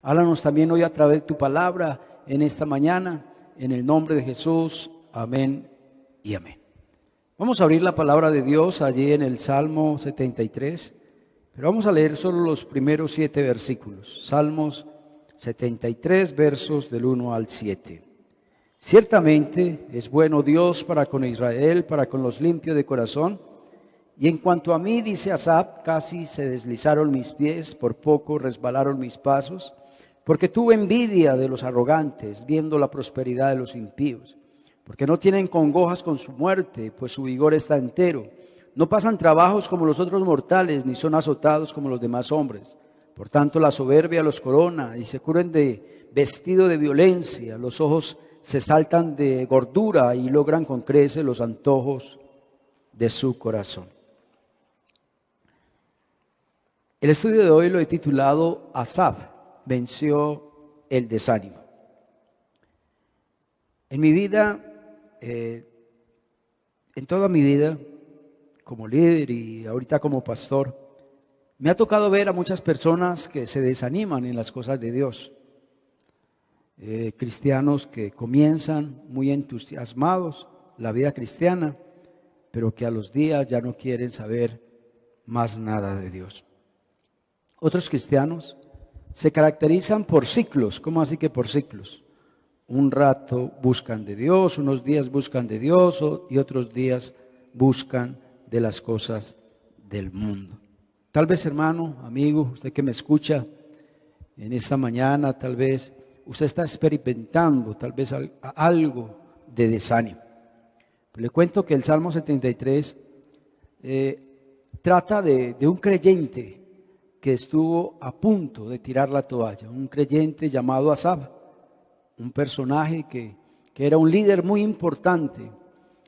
Háblanos también hoy a través de tu palabra en esta mañana, en el nombre de Jesús. Amén y amén. Vamos a abrir la palabra de Dios allí en el Salmo 73, pero vamos a leer solo los primeros 7 versículos. Salmos 73, versos del 1 al 7. Ciertamente es bueno Dios para con Israel, para con los limpios de corazón. Y en cuanto a mí, dice Asaf, casi se deslizaron mis pies, por poco resbalaron mis pasos, porque tuve envidia de los arrogantes, viendo la prosperidad de los impíos, porque no tienen congojas con su muerte, pues su vigor está entero. No pasan trabajos como los otros mortales, ni son azotados como los demás hombres. Por tanto, la soberbia los corona y se cubren de vestido de violencia. Los ojos se saltan de gordura y logran con creces los antojos de su corazón. El estudio de hoy lo he titulado Asaf venció el desánimo. En mi vida, en toda mi vida, como líder y ahorita como pastor, me ha tocado ver a muchas personas que se desaniman en las cosas de Dios. Cristianos que comienzan muy entusiasmados la vida cristiana, pero que a los días ya no quieren saber más nada de Dios. Otros cristianos se caracterizan por ciclos. ¿Cómo así que por ciclos? Un rato buscan de Dios, unos días buscan de Dios y otros días buscan de las cosas del mundo. Tal vez, hermano, amigo, usted que me escucha en esta mañana, tal vez usted está experimentando tal vez algo de desánimo. Pero le cuento que el Salmo 73 trata de un creyente que estuvo a punto de tirar la toalla, un creyente llamado Asaf, un personaje que era un líder muy importante,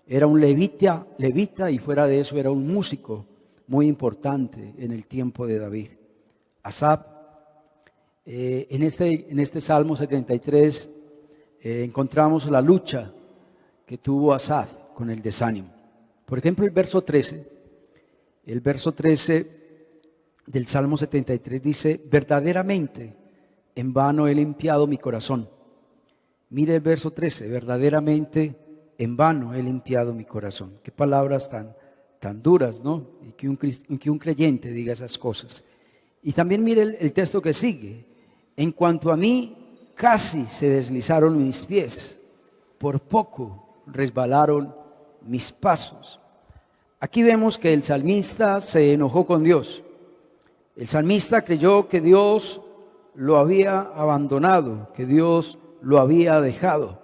era un levita y fuera de eso era un músico muy importante en el tiempo de David. Asaf, en este Salmo 73 encontramos la lucha que tuvo Asaf con el desánimo. Por ejemplo, el verso 13 del Salmo 73 dice: verdaderamente en vano he limpiado mi corazón. Mire el verso 13, verdaderamente en vano he limpiado mi corazón. Qué palabras tan duras, ¿no? Y que un creyente diga esas cosas. Y también mire el texto que sigue: en cuanto a mí, casi se deslizaron mis pies, por poco resbalaron mis pasos. Aquí vemos que el salmista se enojó con Dios. El salmista creyó que Dios lo había abandonado, que Dios lo había dejado.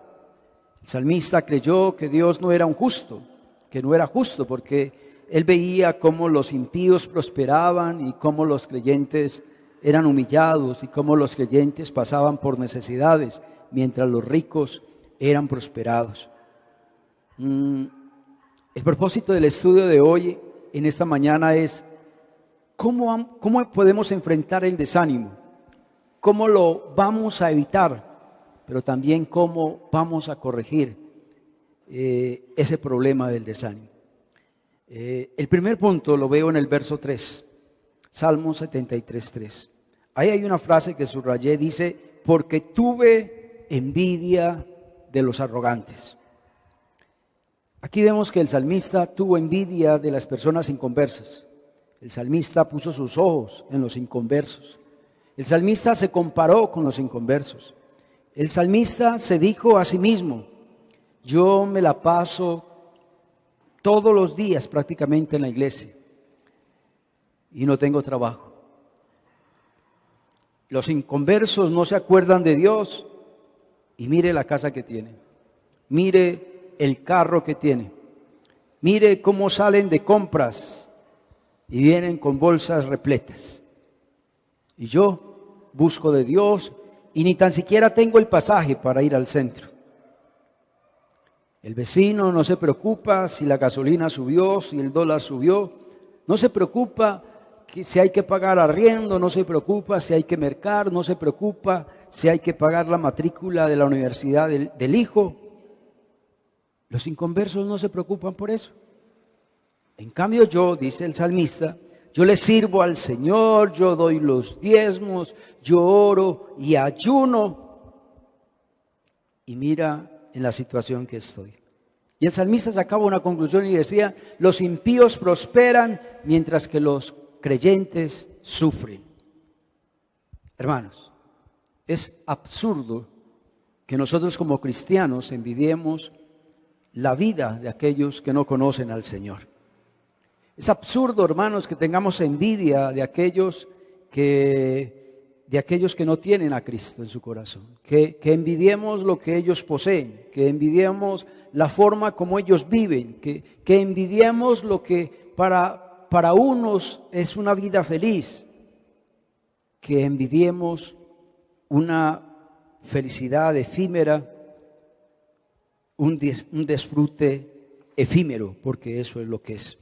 El salmista creyó que Dios no era un justo, que no era justo, porque él veía cómo los impíos prosperaban y cómo los creyentes eran humillados y cómo los creyentes pasaban por necesidades, mientras los ricos eran prosperados. El propósito del estudio de hoy, en esta mañana, es ¿cómo podemos enfrentar el desánimo? ¿Cómo lo vamos a evitar? Pero también cómo vamos a corregir ese problema del desánimo. El primer punto lo veo en el verso 3, Salmo 73, 3. Ahí hay una frase que subrayé, dice: porque tuve envidia de los arrogantes. Aquí vemos que el salmista tuvo envidia de las personas inconversas. El salmista puso sus ojos en los inconversos. El salmista se comparó con los inconversos. El salmista se dijo a sí mismo: yo me la paso todos los días prácticamente en la iglesia y no tengo trabajo. Los inconversos no se acuerdan de Dios y mire la casa que tiene, mire el carro que tiene, mire cómo salen de compras y vienen con bolsas repletas. Y yo busco de Dios y ni tan siquiera tengo el pasaje para ir al centro. El vecino no se preocupa si la gasolina subió, si el dólar subió, no se preocupa si hay que pagar arriendo, no se preocupa si hay que mercar, no se preocupa si hay que pagar la matrícula de la universidad del hijo. Los inconversos no se preocupan por eso. En cambio yo, dice el salmista, yo le sirvo al Señor, yo doy los diezmos, yo oro y ayuno. Y mira en la situación que estoy. Y el salmista sacaba una conclusión y decía, los impíos prosperan mientras que los creyentes sufren. Hermanos, es absurdo que nosotros como cristianos envidiemos la vida de aquellos que no conocen al Señor. Es absurdo, hermanos, que tengamos envidia de aquellos que no tienen a Cristo en su corazón, que envidiemos lo que ellos poseen, que envidiemos la forma como ellos viven, que envidiemos lo que para unos es una vida feliz, que envidiemos una felicidad efímera, un disfrute efímero, porque eso es lo que es.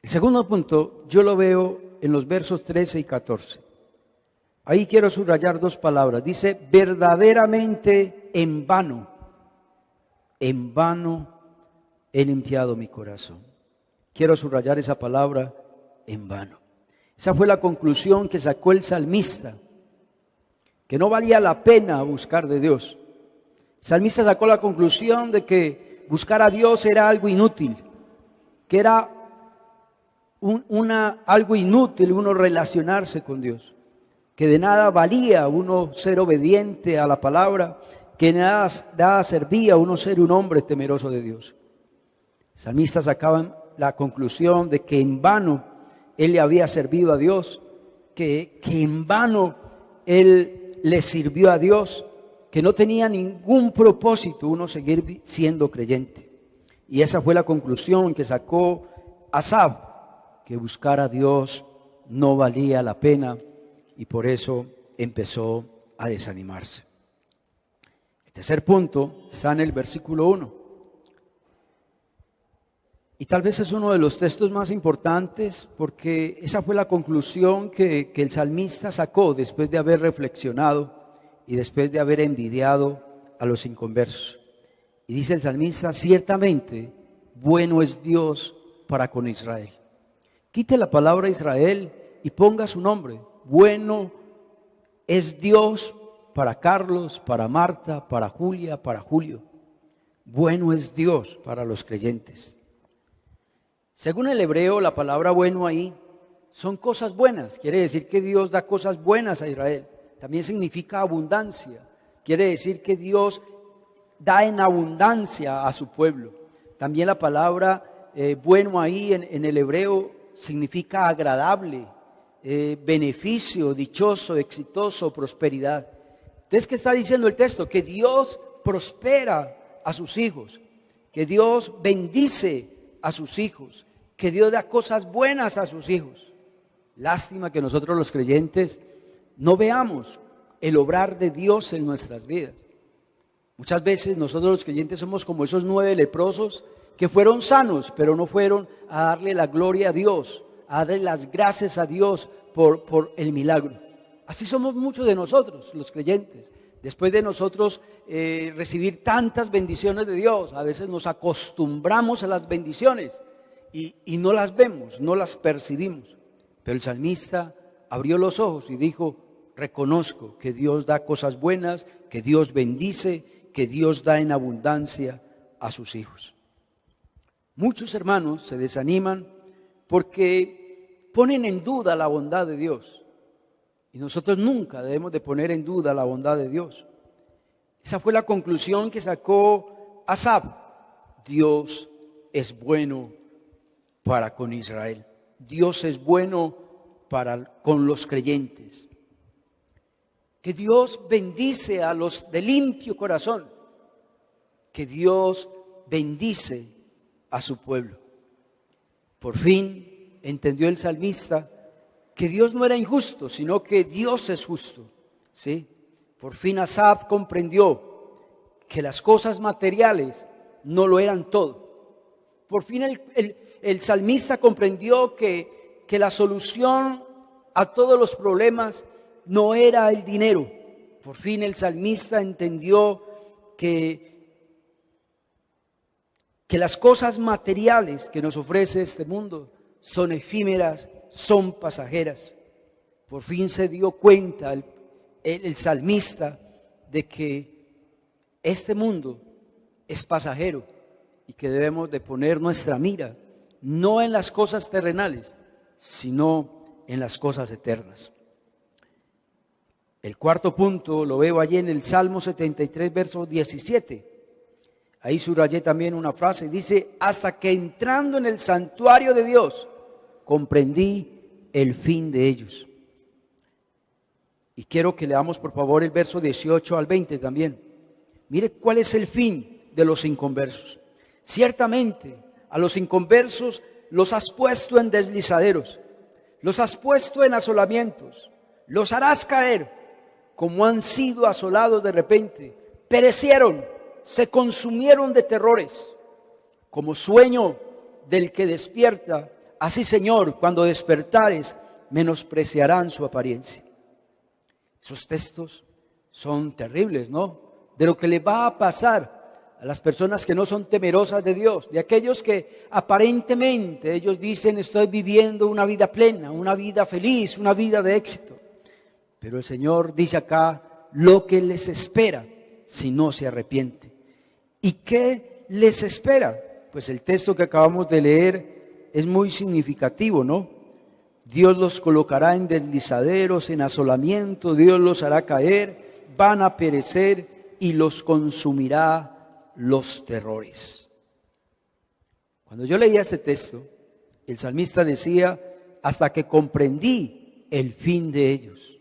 El segundo punto yo lo veo en los versos 13 y 14. Ahí quiero subrayar dos palabras. Dice, verdaderamente en vano he limpiado mi corazón. Quiero subrayar esa palabra, en vano. Esa fue la conclusión que sacó el salmista, que no valía la pena buscar de Dios. El salmista sacó la conclusión de que buscar a Dios era algo inútil, que era algo inútil uno relacionarse con Dios, que de nada valía uno ser obediente a la palabra, que nada servía uno ser un hombre temeroso de Dios. Los salmistas sacaban la conclusión de que en vano él le había servido a Dios, que en vano él le sirvió a Dios, que no tenía ningún propósito uno seguir siendo creyente. Y esa fue la conclusión que sacó Asaf, que buscar a Dios no valía la pena y por eso empezó a desanimarse. El tercer punto está en el versículo 1. Y tal vez es uno de los textos más importantes porque esa fue la conclusión que el salmista sacó después de haber reflexionado y después de haber envidiado a los inconversos. Y dice el salmista, ciertamente bueno es Dios para con Israel. Quite la palabra Israel y ponga su nombre. Bueno es Dios para Carlos, para Marta, para Julia, para Julio. Bueno es Dios para los creyentes. Según el hebreo, la palabra bueno ahí son cosas buenas. Quiere decir que Dios da cosas buenas a Israel. También significa abundancia. Quiere decir que Dios da en abundancia a su pueblo. También la palabra bueno ahí en el hebreo significa agradable, beneficio, dichoso, exitoso, prosperidad. Entonces, ¿qué está diciendo el texto? Que Dios prospera a sus hijos, que Dios bendice a sus hijos, que Dios da cosas buenas a sus hijos. Lástima que nosotros los creyentes no veamos el obrar de Dios en nuestras vidas. Muchas veces nosotros los creyentes somos como esos 9 leprosos que fueron sanos, pero no fueron a darle la gloria a Dios, a darle las gracias a Dios por el milagro. Así somos muchos de nosotros, los creyentes. Después de nosotros recibir tantas bendiciones de Dios, a veces nos acostumbramos a las bendiciones y no las vemos, no las percibimos. Pero el salmista abrió los ojos y dijo, reconozco que Dios da cosas buenas, que Dios bendice, que Dios da en abundancia a sus hijos. Muchos hermanos se desaniman porque ponen en duda la bondad de Dios. Y nosotros nunca debemos de poner en duda la bondad de Dios. Esa fue la conclusión que sacó Asaf. Dios es bueno para con Israel. Dios es bueno con los creyentes. Que Dios bendice a los de limpio corazón. Que Dios bendice a su pueblo. Por fin entendió el salmista que Dios no era injusto, sino que Dios es justo. ¿Sí? Por fin Asaf comprendió que las cosas materiales no lo eran todo. Por fin el salmista comprendió que la solución a todos los problemas no era el dinero. Por fin el salmista entendió que las cosas materiales que nos ofrece este mundo son efímeras son pasajeras. Por fin se dio cuenta el salmista de que este mundo es pasajero y que debemos de poner nuestra mira no en las cosas terrenales, sino en las cosas eternas. El cuarto punto lo veo allí en el Salmo 73, verso 17. Ahí subrayé también una frase, dice: hasta que entrando en el santuario de Dios, comprendí el fin de ellos. Y quiero que leamos por favor el verso 18 al 20 también. Mire cuál es el fin de los inconversos. Ciertamente a los inconversos los has puesto en deslizaderos, los has puesto en asolamientos, los harás caer como han sido asolados de repente. Perecieron, se consumieron de terrores, como sueño del que despierta. Así, Señor, cuando despertares, menospreciarán su apariencia. Esos textos son terribles, ¿no? De lo que le va a pasar a las personas que no son temerosas de Dios, de aquellos que aparentemente ellos dicen: estoy viviendo una vida plena, una vida feliz, una vida de éxito. Pero el Señor dice acá lo que les espera si no se arrepiente. ¿Y qué les espera? Pues el texto que acabamos de leer es muy significativo, ¿no? Dios los colocará en deslizaderos, en asolamiento, Dios los hará caer, van a perecer y los consumirá los terrores. Cuando yo leía este texto, el salmista decía: hasta que comprendí el fin de ellos.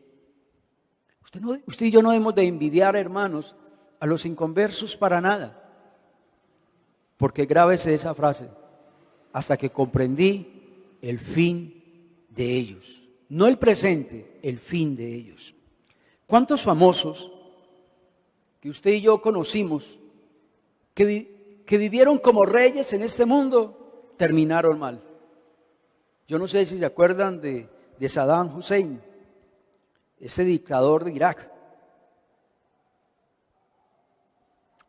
Usted y yo no debemos de envidiar, hermanos, a los inconversos para nada, porque grábese esa frase: hasta que comprendí el fin de ellos. No el presente, el fin de ellos. ¿Cuántos famosos que usted y yo conocimos que vivieron como reyes en este mundo terminaron mal? Yo no sé si se acuerdan de Saddam Hussein, ese dictador de Irak.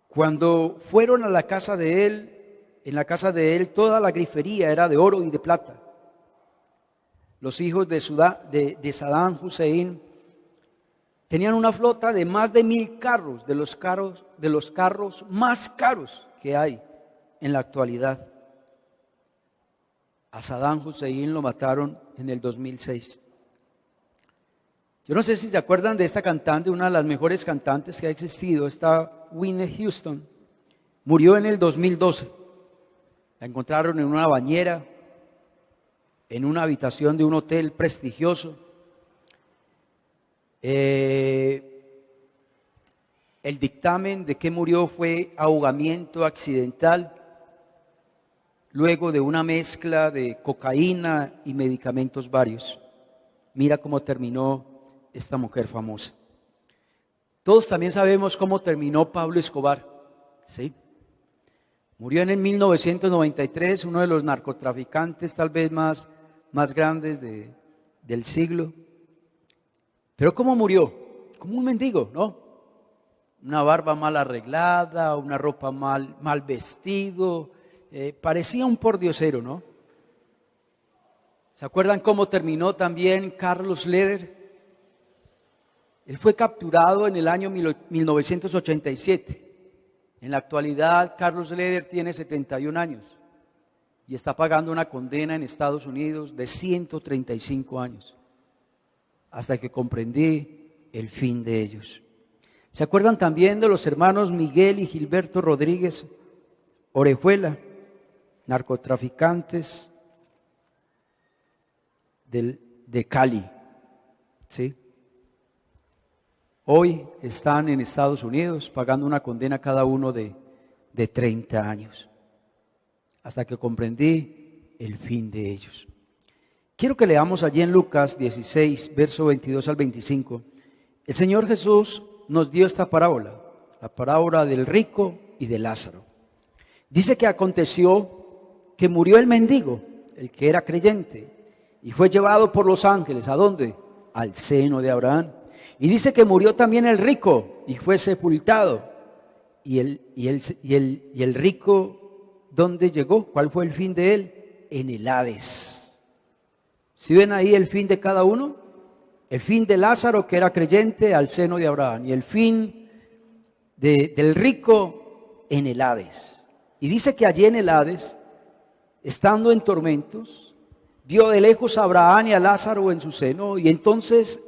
Cuando fueron a la casa de él, en la casa de él toda la grifería era de oro y de plata. Los hijos de Saddam Hussein tenían una flota de más de 1,000 carros, de los carros más caros que hay en la actualidad. A Saddam Hussein lo mataron en el 2006. Yo no sé si se acuerdan de esta cantante, una de las mejores cantantes que ha existido, esta Whitney Houston. Murió en el 2012. La encontraron en una bañera, en una habitación de un hotel prestigioso. El dictamen de que murió fue ahogamiento accidental, luego de una mezcla de cocaína y medicamentos varios. Mira cómo terminó esta mujer famosa. Todos también sabemos cómo terminó Pablo Escobar, ¿sí? Murió en el 1993, uno de los narcotraficantes tal vez más grandes del siglo. Pero ¿cómo murió? Como un mendigo, ¿no? Una barba mal arreglada, una ropa mal vestido, parecía un pordiosero, ¿no? ¿Se acuerdan cómo terminó también Carlos Leder? Él fue capturado en el año 1987. En la actualidad, Carlos Leder tiene 71 años y está pagando una condena en Estados Unidos de 135 años, hasta que comprendí el fin de ellos. ¿Se acuerdan también de los hermanos Miguel y Gilberto Rodríguez Orejuela, narcotraficantes de Cali? ¿Sí? Hoy están en Estados Unidos pagando una condena cada uno de 30 años, hasta que comprendí el fin de ellos. Quiero que leamos allí en Lucas 16, verso 22 al 25. El Señor Jesús nos dio esta parábola, la parábola del rico y de Lázaro. Dice que aconteció que murió el mendigo, el que era creyente, y fue llevado por los ángeles, ¿a dónde? Al seno de Abraham. Y dice que murió también el rico y fue sepultado. Y el rico, ¿dónde llegó? ¿Cuál fue el fin de él? En el Hades. ¿Sí ven ahí el fin de cada uno? El fin de Lázaro, que era creyente, al seno de Abraham, y el fin del rico en el Hades. Y dice que allí en el Hades, estando en tormentos, vio de lejos a Abraham y a Lázaro en su seno, y entonces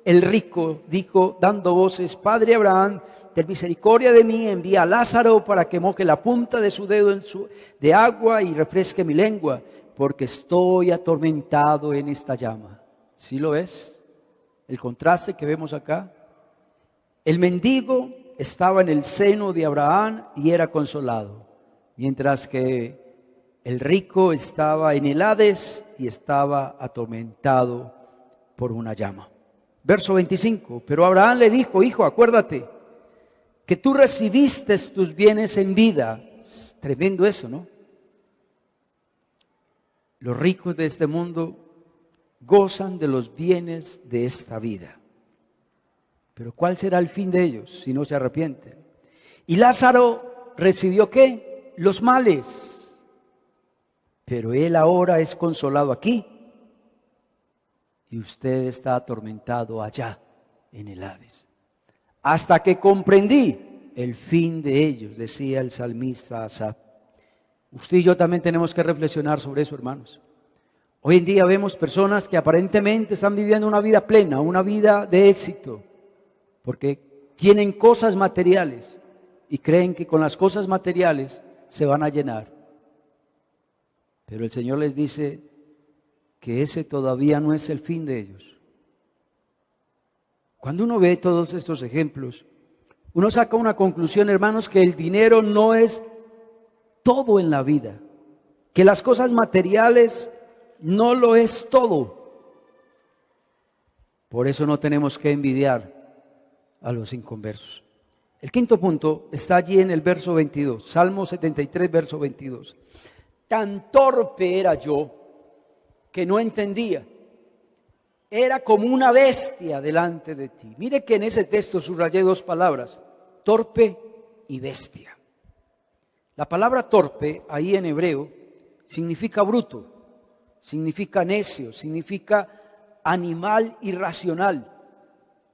el rico dijo, dando voces: Padre Abraham, ten misericordia de mí, envía a Lázaro para que moje la punta de su dedo de agua y refresque mi lengua, porque estoy atormentado en esta llama. ¿Sí lo ves? El contraste que vemos acá. El mendigo estaba en el seno de Abraham y era consolado, mientras que el rico estaba en el Hades y estaba atormentado por una llama. Verso 25, pero Abraham le dijo: Hijo, acuérdate que tú recibiste tus bienes en vida. Es tremendo eso, ¿no? Los ricos de este mundo gozan de los bienes de esta vida. Pero ¿cuál será el fin de ellos si no se arrepienten? Y Lázaro recibió ¿qué? Los males. Pero él ahora es consolado aquí y usted está atormentado allá en el Hades. Hasta que comprendí el fin de ellos, decía el salmista Asaf. Usted y yo también tenemos que reflexionar sobre eso, hermanos. Hoy en día vemos personas que aparentemente están viviendo una vida plena, una vida de éxito, porque tienen cosas materiales y creen que con las cosas materiales se van a llenar. Pero el Señor les dice que ese todavía no es el fin de ellos. Cuando uno ve todos estos ejemplos, uno saca una conclusión, hermanos, que el dinero no es todo en la vida, que las cosas materiales no lo es todo. Por eso no tenemos que envidiar a los inconversos. El quinto punto está allí en el verso 22, Salmo 73, verso 22. Tan torpe era yo que no entendía. Era como una bestia delante de ti. Mire que en ese texto subrayé dos palabras: torpe y bestia. La palabra torpe ahí en hebreo significa bruto, significa necio, significa animal irracional.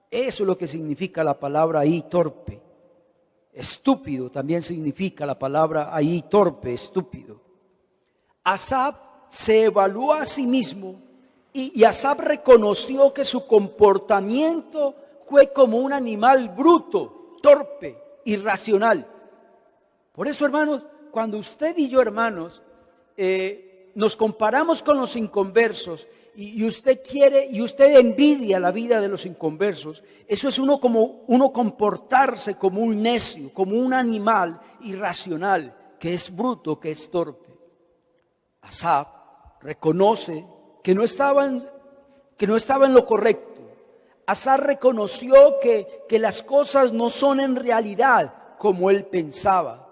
Eso es lo que significa la palabra ahí, torpe. Estúpido también significa la palabra ahí, torpe, estúpido. Asaf se evaluó a sí mismo y Asaf reconoció que su comportamiento fue como un animal bruto, torpe, irracional. Por eso, hermanos, cuando usted y yo, hermanos, nos comparamos con los inconversos y usted quiere y usted envidia la vida de los inconversos, eso es uno comportarse como un necio, como un animal irracional, que es bruto, que es torpe. Asaf reconoce que no estaba en lo correcto. Asaf reconoció que las cosas no son en realidad como él pensaba.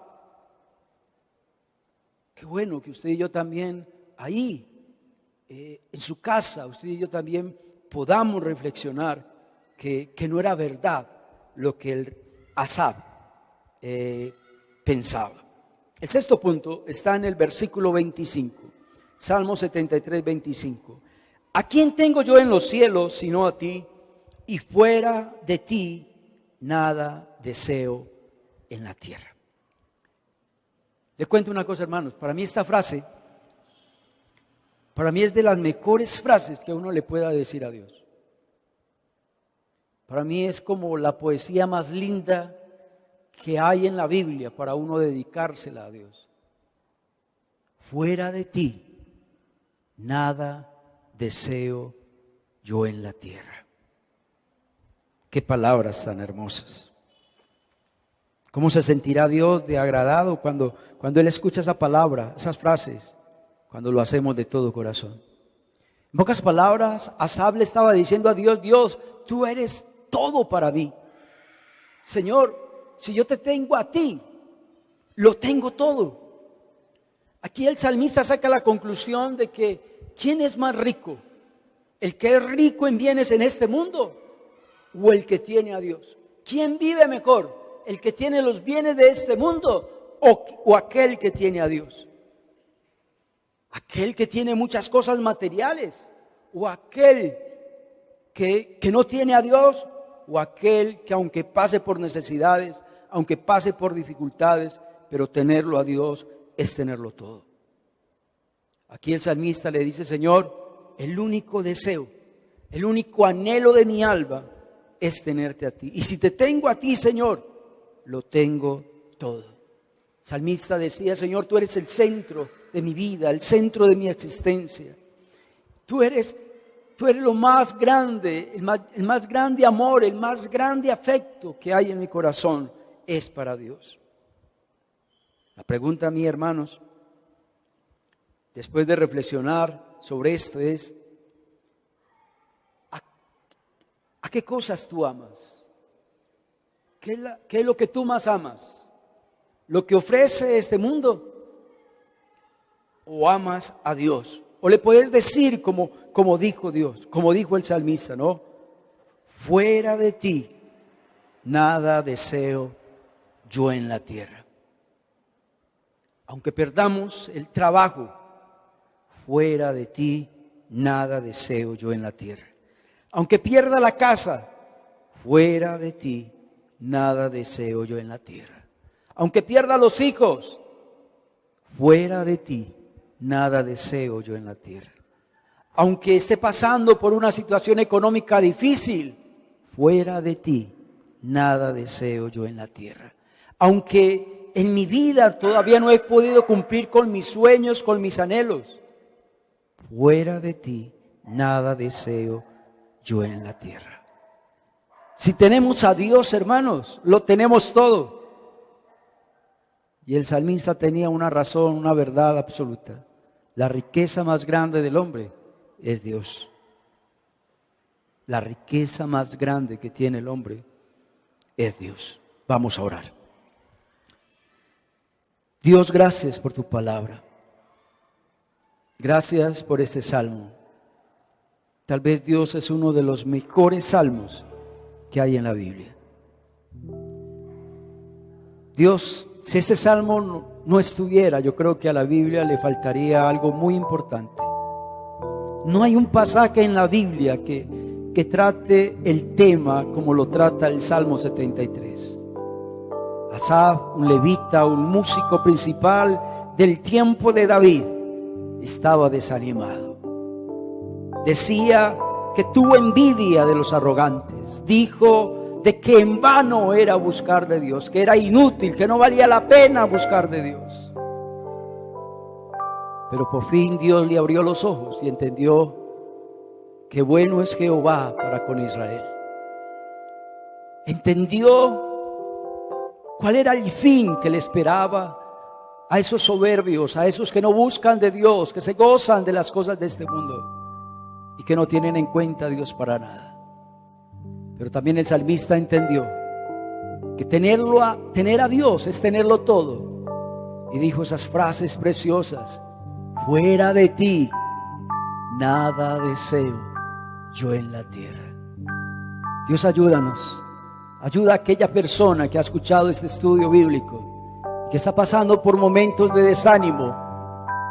Qué bueno que usted y yo también ahí, en su casa, usted y yo también podamos reflexionar que no era verdad lo que el Asaf pensaba. El sexto punto está en el versículo 25, Salmo 73, 25. ¿A quién tengo yo en los cielos sino a ti? Y fuera de ti nada deseo en la tierra. Le cuento una cosa, hermanos. Para mí esta frase, para mí es de las mejores frases que uno le pueda decir a Dios. Para mí es como la poesía más linda que hay en la Biblia para uno dedicársela a Dios. Fuera de ti, nada deseo yo en la tierra. Qué palabras tan hermosas. ¿Cómo se sentirá Dios de agradado cuando Él escucha esa palabra, esas frases, cuando lo hacemos de todo corazón? En pocas palabras, Asaf le estaba diciendo a Dios: Dios, tú eres todo para mí. Señor, si yo te tengo a ti, lo tengo todo. Aquí el salmista saca la conclusión de que ¿quién es más rico? ¿El que es rico en bienes en este mundo o el que tiene a Dios? ¿Quién vive mejor? ¿El que tiene los bienes de este mundo o aquel que tiene a Dios? Aquel que tiene muchas cosas materiales. o aquel que no tiene a Dios, o aquel que aunque pase por necesidades, aunque pase por dificultades, pero tenerlo a Dios es tenerlo todo. Aquí el salmista le dice: Señor, el único deseo, el único anhelo de mi alma es tenerte a ti. Y si te tengo a ti, Señor, lo tengo todo. El salmista decía: Señor, tú eres el centro de mi vida, el centro de mi existencia. Tú eres lo más grande, el más grande amor, el más grande afecto que hay en mi corazón es para Dios. La pregunta, mis hermanos, después de reflexionar sobre esto es: ¿a qué cosas tú amas? ¿Qué es lo que tú más amas? ¿Lo que ofrece este mundo? ¿O amas a Dios? O le puedes decir como dijo Dios, como dijo el salmista, ¿no? Fuera de ti, nada deseo yo en la tierra. Aunque perdamos el trabajo, fuera de ti, nada deseo yo en la tierra. Aunque pierda la casa, fuera de ti, nada deseo yo en la tierra. Aunque pierda los hijos, fuera de ti, nada deseo yo en la tierra. Aunque esté pasando por una situación económica difícil, fuera de ti, nada deseo yo en la tierra. Aunque en mi vida todavía no he podido cumplir con mis sueños, con mis anhelos, fuera de ti, nada deseo yo en la tierra. Si tenemos a Dios, hermanos, lo tenemos todo. Y el salmista tenía una razón, una verdad absoluta. La riqueza más grande del hombre es Dios. La riqueza más grande que tiene el hombre es Dios. Vamos a orar. Dios, gracias por tu palabra. Gracias por este salmo. Tal vez, Dios, es uno de los mejores salmos que hay en la Biblia. Dios, si este salmo no estuviera, yo creo que a la Biblia le faltaría algo muy importante. No hay un pasaje en la Biblia que trate el tema como lo trata el Salmo 73. Asaf, un levita, un músico principal del tiempo de David, estaba desanimado. Decía que tuvo envidia de los arrogantes. Dijo de que en vano era buscar de Dios, que era inútil, que no valía la pena buscar de Dios. Pero por fin Dios le abrió los ojos y entendió que bueno es Jehová para con Israel. Entendió cuál era el fin que le esperaba a esos soberbios, a esos que no buscan de Dios, que se gozan de las cosas de este mundo y que no tienen en cuenta a Dios para nada. Pero también el salmista entendió que tener a Dios es tenerlo todo. Y dijo esas frases preciosas: fuera de ti, nada deseo yo en la tierra. Dios, ayúdanos. Ayuda a aquella persona que ha escuchado este estudio bíblico y que está pasando por momentos de desánimo.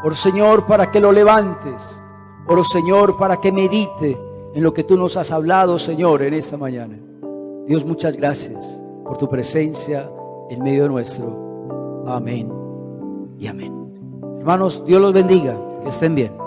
Oro, Señor, para que lo levantes. Oro, Señor, para que medite en lo que tú nos has hablado, Señor, en esta mañana. Dios, muchas gracias por tu presencia en medio nuestro. Amén y amén. Hermanos, Dios los bendiga. Que estén bien.